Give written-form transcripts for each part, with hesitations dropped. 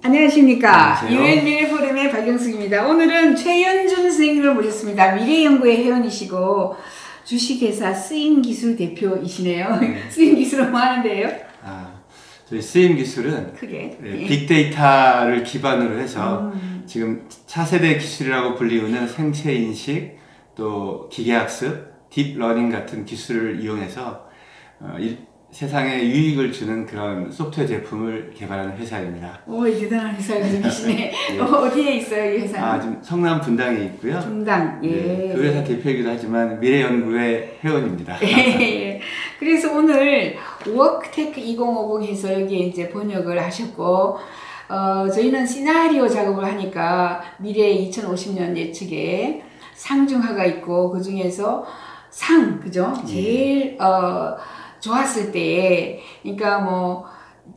안녕하십니까. 안녕하세요. 유엔미래포럼의 박영숙입니다. 오늘은 최연준 선생님을 모셨습니다. 미래연구의 회원이시고 주식회사 쓰임기술 대표이시네요. 쓰임기술은 뭐 하는데요? 저희 쓰임기술은 크게 빅데이터를 기반으로 해서 지금 차세대 기술이라고 불리우는 생체인식, 또 기계학습, 딥러닝 같은 기술을 이용해서 세상에 유익을 주는 그런 소프트웨어 제품을 개발하는 회사입니다. 오, 대단한 회사가 계시네. 예. 어디에 있어요, 이 회사는? 지금 성남 분당에 있고요. 분당, 예. 네, 그 회사 대표이기도 하지만 미래연구의 회원입니다. 예. 그래서 오늘 워크테크 2050 해서 여기에 이제 번역을 하셨고, 저희는 시나리오 작업을 하니까 미래 2050년 예측에 상중하가 있고, 그 중에서 그죠? 제일, 좋았을 때에, 그러니까 뭐,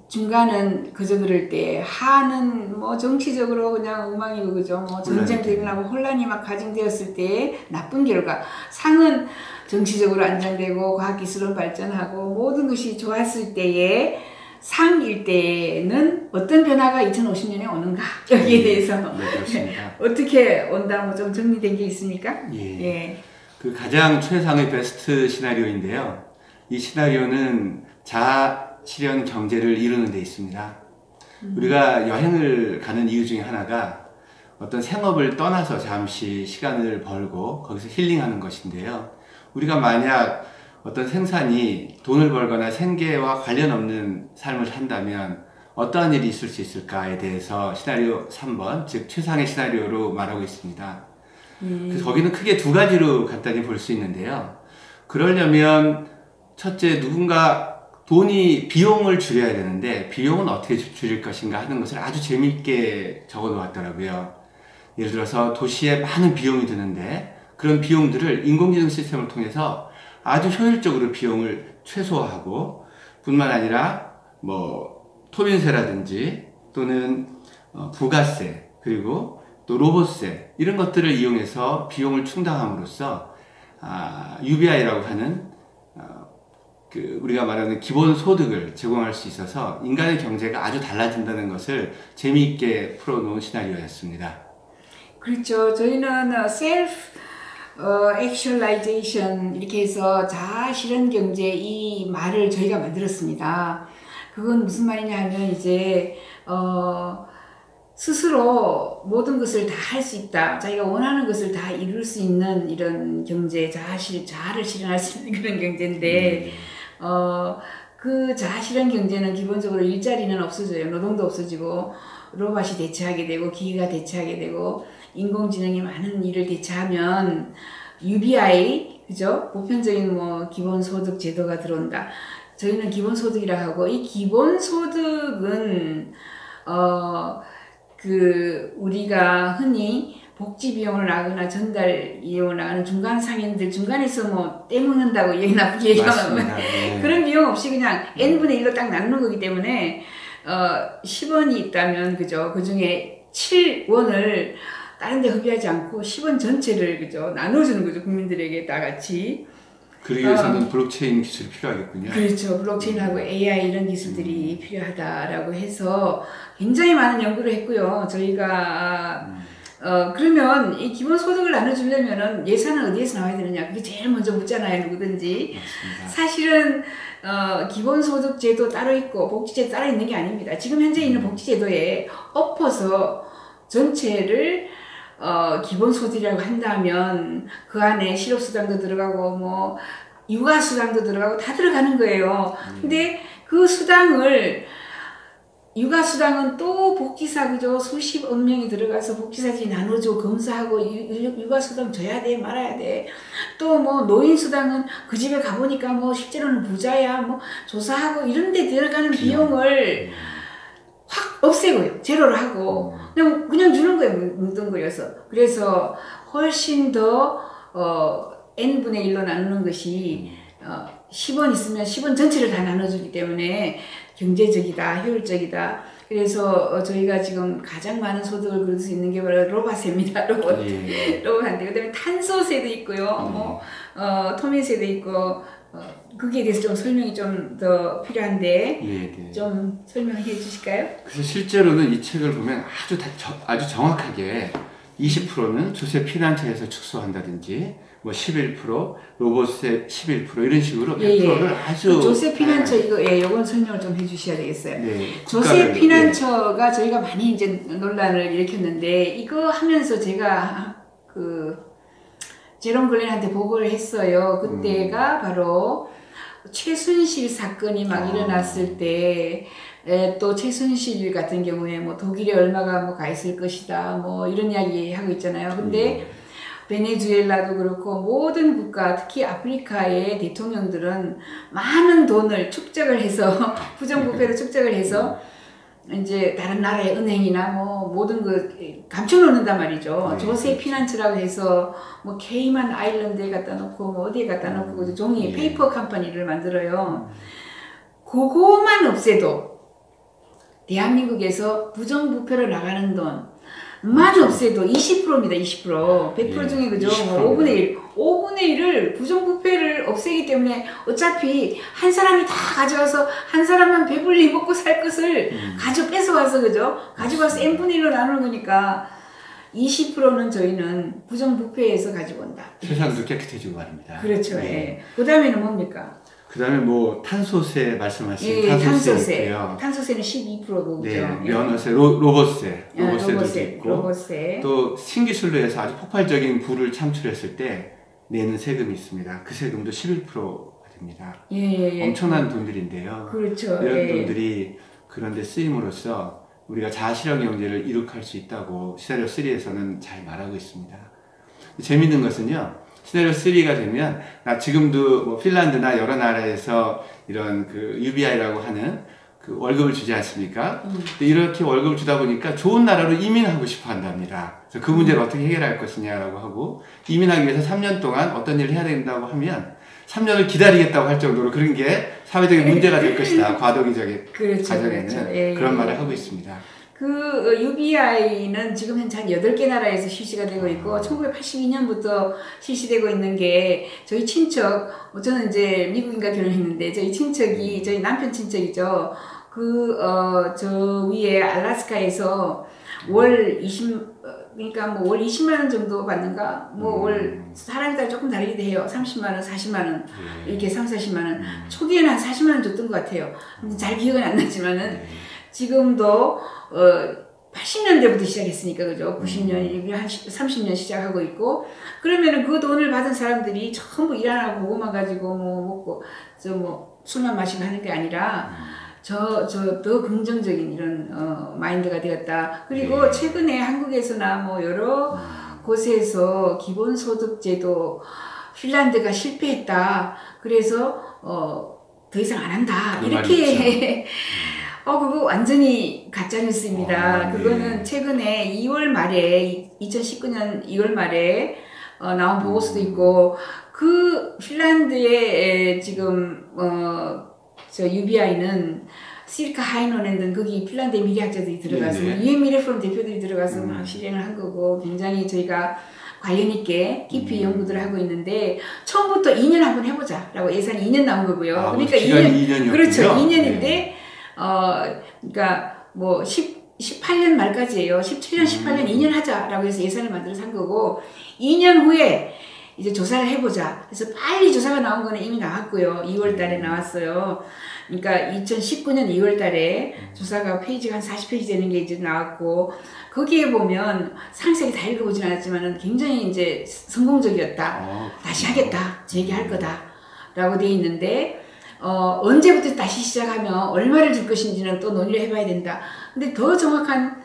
중간은 그저 그럴 때, 하는 뭐 정치적으로 그냥 엉망이고, 그죠? 뭐 전쟁도 일어나고 혼란이 막 가중되었을 때 나쁜 결과. 상은 정치적으로 안정되고 과학기술은 발전하고 모든 것이 좋았을 때에 상일 때는 어떤 변화가 2050년에 오는가 여기에 대해서 그렇습니다. 어떻게 온다 뭐 좀 정리된 게 있습니까? 예. 그 가장 최상의 베스트 시나리오인데요. 이 시나리오는 자아실현 경제를 이루는 데 있습니다. 우리가 여행을 가는 이유 중에 하나가 어떤 생업을 떠나서 잠시 시간을 벌고 거기서 힐링하는 것인데요. 우리가 만약 어떤 생산이 돈을 벌거나 생계와 관련 없는 삶을 산다면 어떠한 일이 있을 수 있을까에 대해서 시나리오 3번, 즉 최상의 시나리오로 말하고 있습니다. 그래서 거기는 크게 두 가지로 간단히 볼 수 있는데요. 그러려면 첫째, 누군가 비용을 줄여야 되는데 비용은 어떻게 줄일 것인가 하는 것을 아주 재미있게 적어 놓았더라고요. 예를 들어서 도시에 많은 비용이 드는데 그런 비용들을 인공지능 시스템을 통해서 아주 효율적으로 비용을 최소화하고 뿐만 아니라 뭐 토민세라든지 또는 부가세 그리고 또 로봇세 이런 것들을 이용해서 비용을 충당함으로써 UBI라고 하는 우리가 말하는 기본소득을 제공할 수 있어서 인간의 경제가 아주 달라진다는 것을 재미있게 풀어놓은 시나리오였습니다. 그렇죠. 저희는 액츄얼라이제이션 이렇게 해서 자아실현 경제 이 말을 저희가 만들었습니다. 그건 무슨 말이냐 하면 이제 스스로 모든 것을 다 할 수 있다. 자기가 원하는 것을 다 이룰 수 있는 이런 경제, 자아를 실현할 수 있는 그런 경제인데 그 자아실현 경제는 기본적으로 일자리는 없어져요. 노동도 없어지고 로봇이 대체하게 되고 기계가 대체하게 되고 인공지능이 많은 일을 대체하면 UBI, 그죠? 보편적인 뭐 기본소득 제도가 들어온다. 저희는 기본소득이라 하고 이 기본소득은 우리가 흔히 복지 비용을 나거나 전달 비용을 나가는 중간 상인들 중간에서 뭐 떼먹는다고 얘기 나쁘게 얘기하면 그런 비용 없이 그냥 n분의 1로 딱 나누는 거기 때문에 10원이 있다면 그죠? 그 중에 7원을 다른 데 흡입하지 않고 10원 전체를 그죠? 나눠주는 거죠. 국민들에게 다 같이. 그러기 위해서는 블록체인 기술이 필요하겠군요. 그렇죠. 블록체인하고 AI 이런 기술들이 필요하다라고 해서 굉장히 많은 연구를 했고요. 저희가 그러면 이 기본소득을 나눠주려면은 예산은 어디에서 나와야 되느냐 그게 제일 먼저 묻잖아요. 누구든지. 맞습니다. 사실은 기본소득 제도 따로 있고 복지제도 따로 있는 게 아닙니다. 지금 현재 있는 복지제도에 엎어서 전체를 기본소득이라고 한다면 그 안에 실업수당도 들어가고 뭐 육아수당도 들어가고 다 들어가는 거예요. 근데 그 육아수당은 또 복지사 그죠? 수십억 명이 들어가서 복지사들이 나눠주고 검사하고 육아수당 줘야 돼 말아야 돼. 또 뭐 노인수당은 그 집에 가보니까 뭐 실제로는 부자야 뭐 조사하고 이런 데 들어가는 비용을 확 없애고요. 제로를 하고 그냥 주는 거예요. 뭉뚱그려서. 그래서 훨씬 더 n분의 1로 나누는 것이 10원 있으면 10원 전체를 다 나눠주기 때문에 경제적이다, 효율적이다. 그래서 저희가 지금 가장 많은 소득을 그릴 수 있는 게 바로 로봇세입니다. 로봇한테. 그다음에 탄소세도 있고요. 토미세도 있고 거기에 대해서 좀 설명이 좀 더 필요한데 네. 좀 설명해 주실까요? 그래서 실제로는 이 책을 보면 아주 정확하게 20%는 조세 피난처에서 축소한다든지 뭐 11%, 로봇세 11% 이런 식으로 100%를 아주 그 조세 피난처 이거 요건 설명을 좀 해주셔야 되겠어요. 네, 조세 피난처가 저희가 많이 이제 논란을 일으켰는데 이거 하면서 제가 그 제롬 글렌한테 보고를 했어요. 그때가 바로 최순실 사건이 막 일어났을 때 또 최순실 같은 경우에 뭐 독일에 얼마가 뭐 가 있을 것이다 뭐 이런 이야기 하고 있잖아요. 근데 베네수엘라도 그렇고 모든 국가 특히 아프리카의 대통령들은 많은 돈을 축적을 해서 부정부패로 축적을 해서 이제 다른 나라의 은행이나 뭐 모든 그 감춰놓는단 말이죠. 조세 피난처라고 해서 뭐 케이만 아일랜드에 갖다 놓고 뭐 어디에 갖다 놓고 종이 페이퍼 컴퍼니를 만들어요. 그거만 없애도 대한민국에서 부정부패로 나가는 돈만 없애도 20%입니다. 20%. 100% 중에 그죠? 뭐 5분의 1. 5분의 1을 부정부패를 없애기 때문에 어차피 한 사람이 다 가져와서 한 사람만 배불리 먹고 살 것을 뺏어와서 그죠? 가지고 와서 n분의 1로 나누는 거니까 20%는 저희는 부정부패에서 가지고 온다. 세상도 깨끗해지고 말입니다. 그렇죠. 예. 그 다음에는 뭡니까? 그 다음에 뭐 탄소세 말씀하신 탄소세 있고요. 탄소세는 12%고 네, 면허세, 로봇세도 있고 로봇세. 또 신기술로 해서 아주 폭발적인 부를 창출했을 때 내는 세금이 있습니다. 그 세금도 11%가 됩니다. 엄청난 돈들인데요. 그렇죠. 이런 돈들이 그런 데 쓰임으로써 우리가 자아실현 경제를 이룩할 수 있다고 시나리오 3에서는 잘 말하고 있습니다. 재밌는 것은요. 시나리오 3가 되면 지금도 뭐 핀란드나 여러 나라에서 이런 그 UBI라고 하는 그 월급을 주지 않습니까? 근데 이렇게 월급을 주다 보니까 좋은 나라로 이민하고 싶어 한답니다. 그래서 그 문제를 어떻게 해결할 것이냐라고 하고 이민하기 위해서 3년 동안 어떤 일을 해야 된다고 하면 3년을 기다리겠다고 할 정도로 그런 게 사회적인 문제가 될 것이다. 과도기적인 과정에는 그런 말을 하고 있습니다. 그 UBI는 지금 현재 한 8개 나라에서 실시가 되고 있고 1982년부터 실시되고 있는 게 저희 친척, 저는 이제 미국인과 결혼했는데 저희 친척이 저희 남편 친척이죠. 저 위에 알래스카에서 월 20만 원 정도 받는가? 뭐 월 사람에 따라 조금 다르기도 해요. 30만 원, 40만 원 이렇게 3, 40만 원. 초기에는 한 40만 원 줬던 것 같아요. 잘 기억은 안 나지만은 지금도 80년대부터 시작했으니까 그죠? 90년, 한 30년 시작하고 있고 그러면은 그 돈을 받은 사람들이 전부 일 안 하고 그거만 가지고 뭐 먹고 술만 마시고 하는 게 아니라 더 긍정적인 이런 마인드가 되었다. 그리고 최근에 한국에서나 뭐 여러 곳에서 기본소득제도 핀란드가 실패했다. 그래서 더 이상 안 한다. 이렇게 그거 완전히 가짜뉴스입니다. 그거는 최근에 2월 말에 2019년 2월 말에 나온 보고서도 있고 그 핀란드의 지금 저 UBI는 시리카 하이노넨 거기 핀란드의 미래학자들이 들어가서 유엔 미래포럼 대표들이 들어가서 막 실행을 한 거고 굉장히 저희가 관련 있게 깊이 연구들을 하고 있는데 처음부터 2년 한번 해보자 라고 예산이 2년 나온 거고요. 그러니까 2년 그렇죠. 2년인데 그러니까 뭐 18년 말까지예요. 17년, 18년, 2년 하자라고 해서 예산을 만들어서 한 거고 2년 후에 이제 조사를 해보자. 그래서 빨리 조사가 나온 거는 이미 나왔고요. 2월 달에 나왔어요. 그러니까 2019년 2월 달에 조사가 페이지가 한 40페이지 되는 게 이제 나왔고 거기에 보면 상세하게 다 읽어보진 않았지만 굉장히 이제 성공적이었다. 다시 하겠다. 재개할 거다. 라고 돼 있는데 언제부터 다시 시작하면 얼마를 줄 것인지는 또 논의를 해봐야 된다. 근데 더 정확한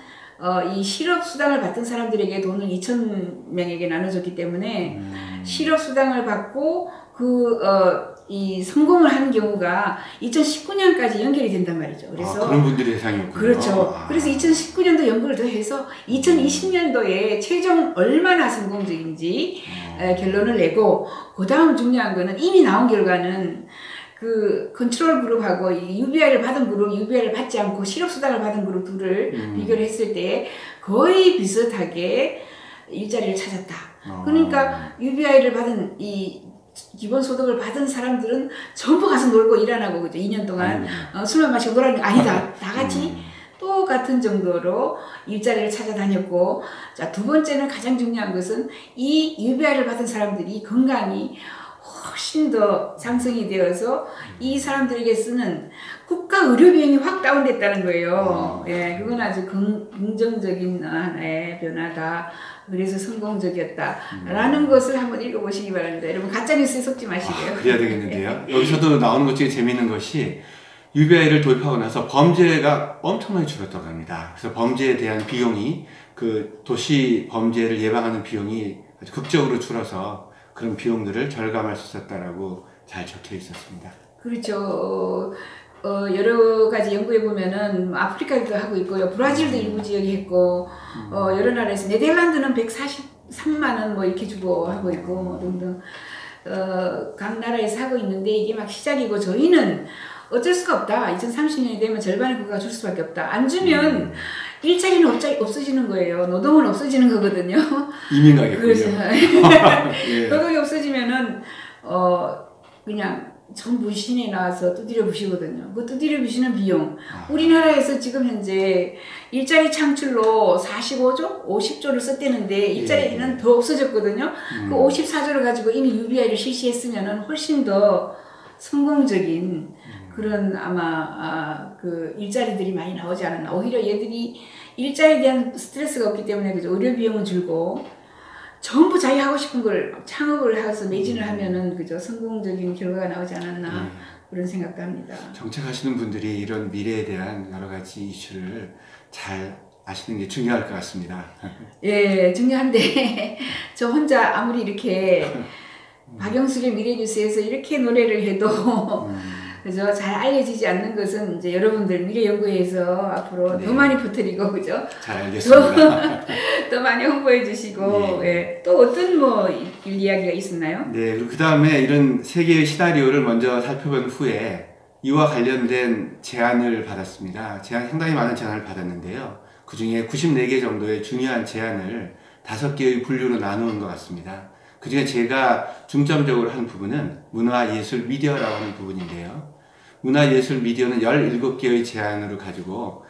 이 실업수당을 받던 사람들에게 돈을 2,000명에게 나눠줬기 때문에 실업수당을 받고 이 성공을 하는 경우가 2019년까지 연결이 된단 말이죠. 그래서 그런 분들이 대상이었군요. 그렇죠. 그래서 2019년도 연구를 더 해서 2020년도에 최종 얼마나 성공적인지 결론을 내고 그 다음 중요한 거는 이미 나온 결과는 그 컨트롤 그룹하고 UBI를 받은 그룹, UBI를 받지 않고 실업수당을 받은 그룹 둘을 비교를 했을 때 거의 비슷하게 일자리를 찾았다. 그러니까 UBI를 받은 이 기본소득을 받은 사람들은 전부 가서 놀고 일 안 하고 그죠? 2년 동안 술만 마시고 놀았는 게 아니다. 다 같이 똑같은 정도로 일자리를 찾아다녔고, 자, 두 번째는 가장 중요한 것은 이 UBI를 받은 사람들이 건강이 훨씬 더 상승이 되어서 이 사람들에게 쓰는 국가 의료 비용이 확 다운됐다는 거예요. 예, 그건 아주 긍정적인 하나의 변화다. 그래서 성공적이었다라는 것을 한번 읽어보시기 바랍니다. 여러분 가짜뉴스에 속지 마시고요. 그래야 되겠는데요. 여기서도 나오는 것 중에 재미있는 것이 UBI를 도입하고 나서 범죄가 엄청나게 줄었다고 합니다. 그래서 범죄에 대한 비용이 그 도시 범죄를 예방하는 비용이 아주 극적으로 줄어서 그런 비용들을 절감할 수 있었다라고 잘 적혀 있었습니다. 그렇죠. 여러 가지 연구해 보면은 아프리카도 하고 있고요. 브라질도 일부 지역이 했고, 여러 나라에서 네덜란드는 143만 원 뭐 이렇게 주고 하고 있고 뭐 등등 각 나라에서 하고 있는데 이게 막 시작이고 저희는 어쩔 수가 없다. 2030년이 되면 절반의 국가가 줄 수밖에 없다. 안 주면 일자리는 없어지는 거예요. 노동은 없어지는 거거든요. 이민 가겠군요. 그래서 예. 노동이 없어지면은 그냥 전부 신에 나와서 두드려 부시거든요. 그 두드려 부시는 비용. 우리나라에서 지금 현재 일자리 창출로 45조, 50조를 썼대는데 일자리는 더 없어졌거든요. 그 54조를 가지고 이미 UBI를 실시했으면은 훨씬 더 성공적인 그런 아마 그 일자리들이 많이 나오지 않았나. 오히려 얘들이 일자리에 대한 스트레스가 없기 때문에 그죠. 의료 비용은 줄고 전부 자기 하고 싶은 걸 창업을 해서 매진을 하면은 그죠. 성공적인 결과가 나오지 않았나 그런 생각도 합니다. 정책하시는 분들이 이런 미래에 대한 여러 가지 이슈를 잘 아시는 게 중요할 것 같습니다. 예, 중요한데 저 혼자 아무리 이렇게 박영숙의 미래뉴스에서 이렇게 노래를 해도 그죠? 잘 알려지지 않는 것은 이제 여러분들 미래연구회에서 앞으로 더 많이 퍼뜨리고 그죠? 잘 알겠습니다. 더 많이 홍보해 주시고 예. 또 어떤 뭐 이야기가 있었나요? 네, 그리고 그 다음에 이런 세 개의 시나리오를 먼저 살펴본 후에 이와 관련된 제안을 받았습니다. 상당히 많은 제안을 받았는데요. 그 중에 94개 정도의 중요한 제안을 5개의 분류로 나누는 것 같습니다. 그 중에 제가 중점적으로 한 부분은 문화예술 미디어라고 하는 부분인데요. 문화예술 미디어는 17개의 제안으로 가지고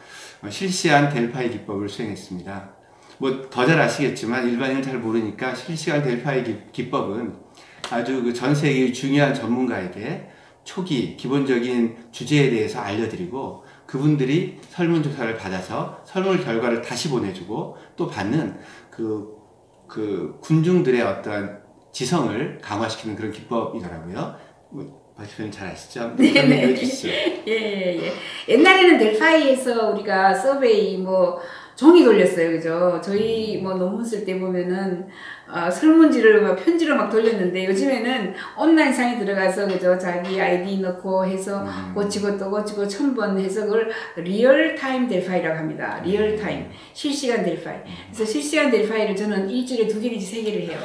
실시한 델파이 기법을 수행했습니다. 뭐 더 잘 아시겠지만 일반인은 잘 모르니까 실시간 델파이 기법은 아주 그 전 세계의 중요한 전문가에게 초기 기본적인 주제에 대해서 알려드리고 그분들이 설문조사를 받아서 설문 결과를 다시 보내주고 또 받는 그 군중들의 어떤 지성을 강화시키는 그런 기법이더라고요. 박대표님 잘 아시죠? 네네. 예. 옛날에는 델파이에서 우리가 서베이 뭐 종이 돌렸어요, 그죠? 저희 뭐 논문 쓸 때 보면은 설문지를 막 편지로 막 돌렸는데 요즘에는 온라인상에 들어가서 그죠? 자기 아이디 넣고 해서 고치고 또 고치고 1000번 해서 그걸 리얼타임 델파이라고 합니다. 리얼타임 실시간 델파이. 그래서 실시간 델파이를 저는 일주일에 2개 내지 3개를 해요.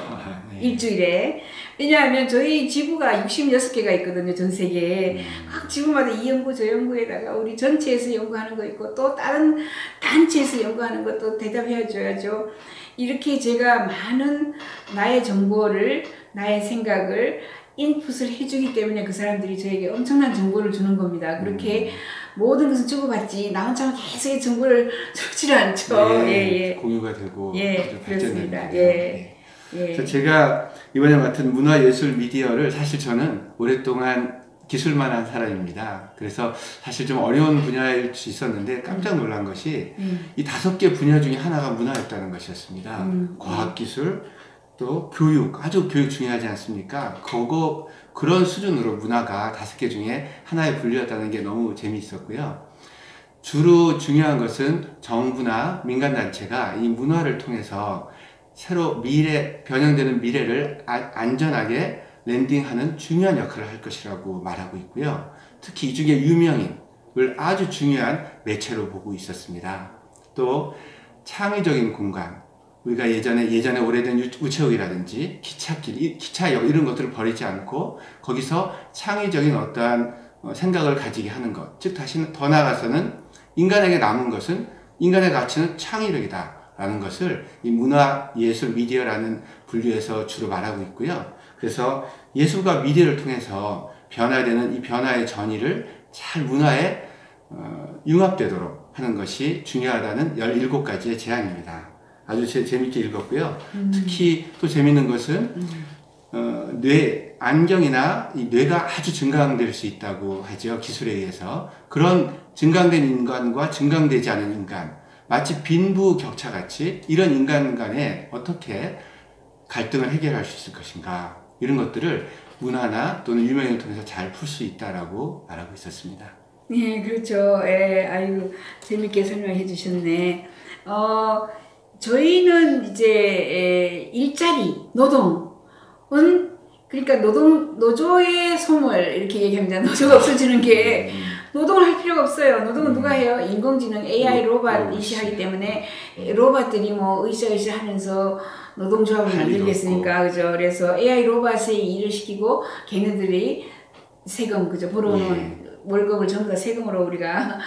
일주일에. 왜냐하면 저희 지구가 66개가 있거든요, 전 세계에. 각 지구마다 이 연구 저 연구에다가 우리 전체에서 연구하는 거 있고 또 다른 단체에서 연구하는 것도 대답해 줘야죠. 이렇게 제가 많은 나의 정보를, 나의 생각을 인풋을 해주기 때문에 그 사람들이 저에게 엄청난 정보를 주는 겁니다. 그렇게 모든 것을 주고받지 나 혼자만 계속 정보를 주지 않죠. 예. 공유가 되고 그렇습니다. 그래서 제가 이번에 맡은 문화예술 미디어를 사실 저는 오랫동안 기술만 한 사람입니다. 그래서 사실 좀 어려운 분야일 수 있었는데 깜짝 놀란 것이 이 5개 분야 중에 하나가 문화였다는 것이었습니다. 과학기술, 또 교육, 아주 교육 중요하지 않습니까? 그런 수준으로 문화가 5개 중에 하나의 분류였다는 게 너무 재미있었고요. 주로 중요한 것은 정부나 민간단체가 이 문화를 통해서 새로 변형되는 미래를 안전하게 랜딩하는 중요한 역할을 할 것이라고 말하고 있고요. 특히 이 중에 유명인을 아주 중요한 매체로 보고 있었습니다. 또 창의적인 공간, 우리가 예전에 오래된 우체국이라든지 기찻길, 기차역 이런 것들을 버리지 않고 거기서 창의적인 어떠한 생각을 가지게 하는 것, 즉 다시 더 나아가서는 인간에게 남은 것은 인간의 가치는 창의력이다 라는 것을 이 문화, 예술, 미디어라는 분류에서 주로 말하고 있고요. 그래서 예술과 미디어를 통해서 변화되는 이 변화의 전이를 잘 문화에 융합되도록 하는 것이 중요하다는 17가지의 제안입니다. 아주 재밌게 읽었고요. 특히 또 재밌는 것은 안경이나 이 뇌가 아주 증강될 수 있다고 하죠. 기술에 의해서. 그런 증강된 인간과 증강되지 않은 인간, 마치 빈부 격차같이 이런 인간 간에 어떻게 갈등을 해결할 수 있을 것인가, 이런 것들을 문화나 또는 유명을 통해서 잘 풀 수 있다라고 말하고 있었습니다. 네, 그렇죠. 예, 아유, 재밌게 설명해 주셨네. 저희는 이제 일자리, 노동은, 그러니까 노조의 소멸 이렇게 얘기합니다. 노조가 없어지는 게 노동을 할 필요가 없어요. 노동은 누가 해요? 인공지능, AI 로봇이 하기 때문에 로봇들이 뭐 으쌰으쌰 하면서 노동조합을 만들겠으니까, 그죠? 그래서 AI 로봇의 일을 시키고 걔네들이 세금, 그죠? 벌어오는 월급을 전부 다 세금으로 우리가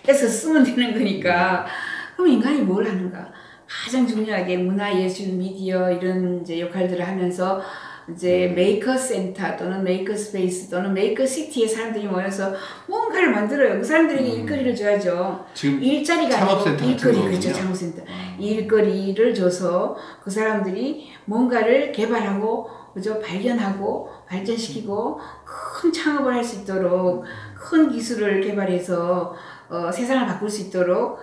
떼서 쓰면 되는 거니까. 그럼 인간이 뭘 하는가? 가장 중요하게 문화, 예술, 미디어 이런 이제 역할들을 하면서 이제 메이커 센터 또는 메이커 스페이스 또는 메이커 시티에 사람들이 모여서 뭔가를 만들어요. 그 사람들에게 일거리를 줘야죠. 지금 일자리가 아니고 일거리, 그렇죠. 거군요. 창업센터. 일거리를 줘서 그 사람들이 뭔가를 개발하고, 그죠? 발견하고 발전시키고 큰 창업을 할 수 있도록, 큰 기술을 개발해서 세상을 바꿀 수 있도록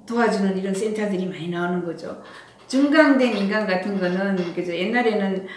도와주는 이런 센터들이 많이 나오는 거죠. 증강된 인간 같은 거는, 그죠? 옛날에는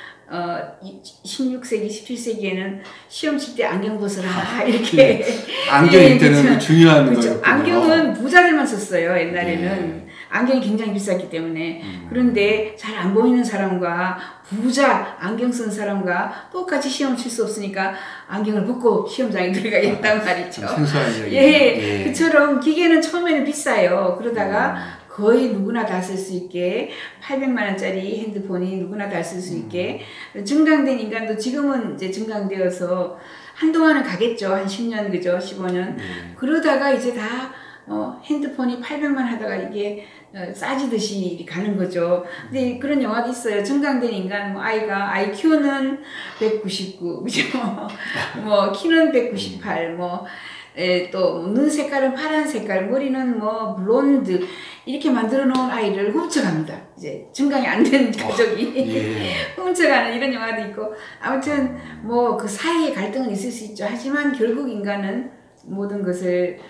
16세기, 17세기에는 시험 칠 때 안경 벗어라 이렇게. 안경일 때는 그렇죠. 중요한 그렇죠. 거였군요. 안경은 부자들만 썼어요. 옛날에는. 안경이 굉장히 비쌌기 때문에. 그런데 잘 안 보이는 사람과 부자 안경 쓴 사람과 똑같이 시험 칠 수 없으니까 안경을 벗고 시험장에 들어가겠다는 말이죠. 생소한 이야기. 예, 그처럼 기계는 처음에는 비싸요. 그러다가 거의 누구나 다 쓸 수 있게 800만 원짜리 핸드폰이 누구나 다 쓸 수 있게 증강된 인간도 지금은 이제 증강되어서 한동안은 가겠죠. 한 10년, 그죠? 15년. 그러다가 이제 다 핸드폰이 800만 하다가 이게 싸지듯이 가는 거죠. 근데 그런 영화도 있어요. 증강된 인간, 뭐 아이가 IQ는 199, 그죠? 뭐 키는 198, 뭐 또 눈 색깔은 파란 색깔, 머리는 뭐 블론드 이렇게 만들어 놓은 아이를 훔쳐갑니다. 이제 증강이 안 된 가족이 훔쳐가는 이런 영화도 있고, 아무튼 뭐 그 사이에 갈등은 있을 수 있죠. 하지만 결국 인간은 모든 것을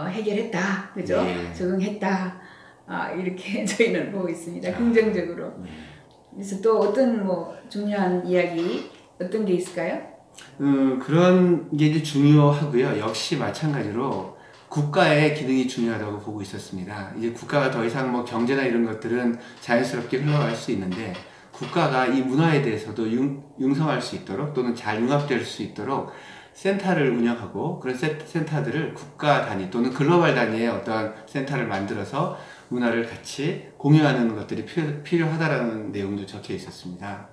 해결했다, 그죠? 적응했다. 이렇게 저희는 보고 있습니다. 긍정적으로. 그래서 또 어떤 뭐 중요한 이야기 어떤 게 있을까요? 그런 게 이제 중요하고요. 역시 마찬가지로 국가의 기능이 중요하다고 보고 있었습니다. 이제 국가가 더 이상 뭐 경제나 이런 것들은 자연스럽게 흘러갈 수 있는데, 국가가 이 문화에 대해서도 융성할 수 있도록 또는 잘 융합될 수 있도록 센터를 운영하고, 그런 센터들을 국가 단위 또는 글로벌 단위의 어떤 센터를 만들어서 문화를 같이 공유하는 것들이 필요하다라는 내용도 적혀 있었습니다.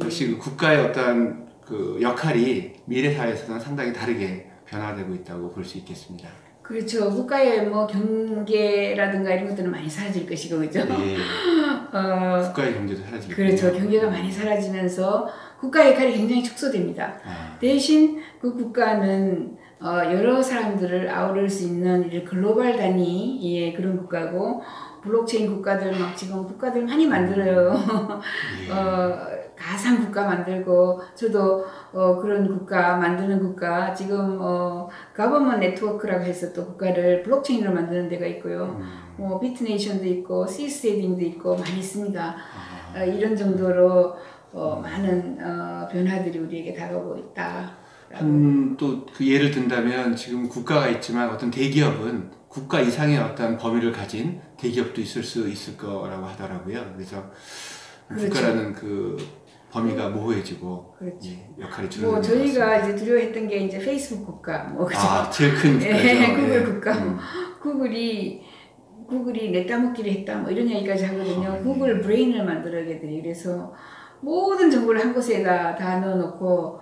역시 그 국가의 어떤 그 역할이 미래 사회에서는 상당히 다르게 변화되고 있다고 볼 수 있겠습니다. 그렇죠. 국가의 뭐 경계라든가 이런 것들은 많이 사라질 것이고, 그죠? 국가의 경제도 사라질 거예요. 그렇죠. 경제가 많이 사라지면서 국가의 역할이 굉장히 축소됩니다. 대신 그 국가는 여러 사람들을 아우를 수 있는 글로벌 단위의 그런 국가고, 블록체인 국가들 막 지금 국가들 많이 만들어요. 가상 국가 만들고, 저도 그런 국가 만드는 국가 지금 가버먼 네트워크라고 해서 또 국가를 블록체인으로 만드는 데가 있고요. 뭐 비트네이션도 있고 시스테딩도 있고 많이 있습니다. 이런 정도로 많은 변화들이 우리에게 다가오고 있다. 또 그 예를 든다면, 지금 국가가 있지만 어떤 대기업은 국가 이상의 어떤 범위를 가진 대기업도 있을 수 있을 거라고 하더라고요. 그래서 그렇죠. 국가라는 그 범위가 모호해지고, 그렇죠. 역할이 줄어드는 뭐 저희가 이제 두려워했던 게 이제 페이스북 국가, 뭐 그죠? 제일 큰 국가죠. 구글 국가. 구글이 내 따먹기를 했다, 뭐 이런 얘기까지 하거든요. 구글 브레인을 만들어야겠더니, 그래서 모든 정보를 한 곳에다 다 넣어놓고,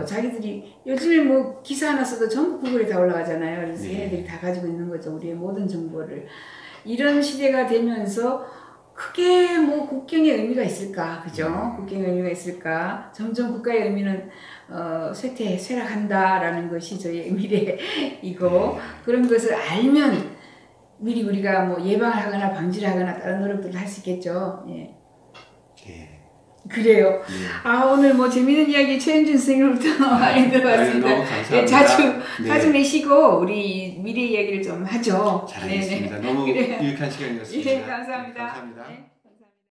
자기들이 요즘에 뭐 기사 하나 써도 전부 구글에 다 올라가잖아요. 그래서 얘네들이 다 가지고 있는 거죠. 우리의 모든 정보를. 이런 시대가 되면서 크게 뭐 국경의 의미가 있을까, 그죠? 국경의 의미가 있을까? 점점 국가의 의미는 쇠락한다라는 것이 저희의 미래이고 그런 것을 알면 미리 우리가 뭐 예방을 하거나 방지를 하거나 다른 노력들을 할 수 있겠죠. 예. 그래요. 아, 오늘 뭐 재밌는 이야기 최현준 선생님부터 많이 들어봤습니다. 너무 감사합니다. 예, 자주 내시고 우리 미래 이야기를 좀 하죠. 잘하겠습니다. 너무 유익한 시간이었습니다. 예, 감사합니다. 감사합니다. 네.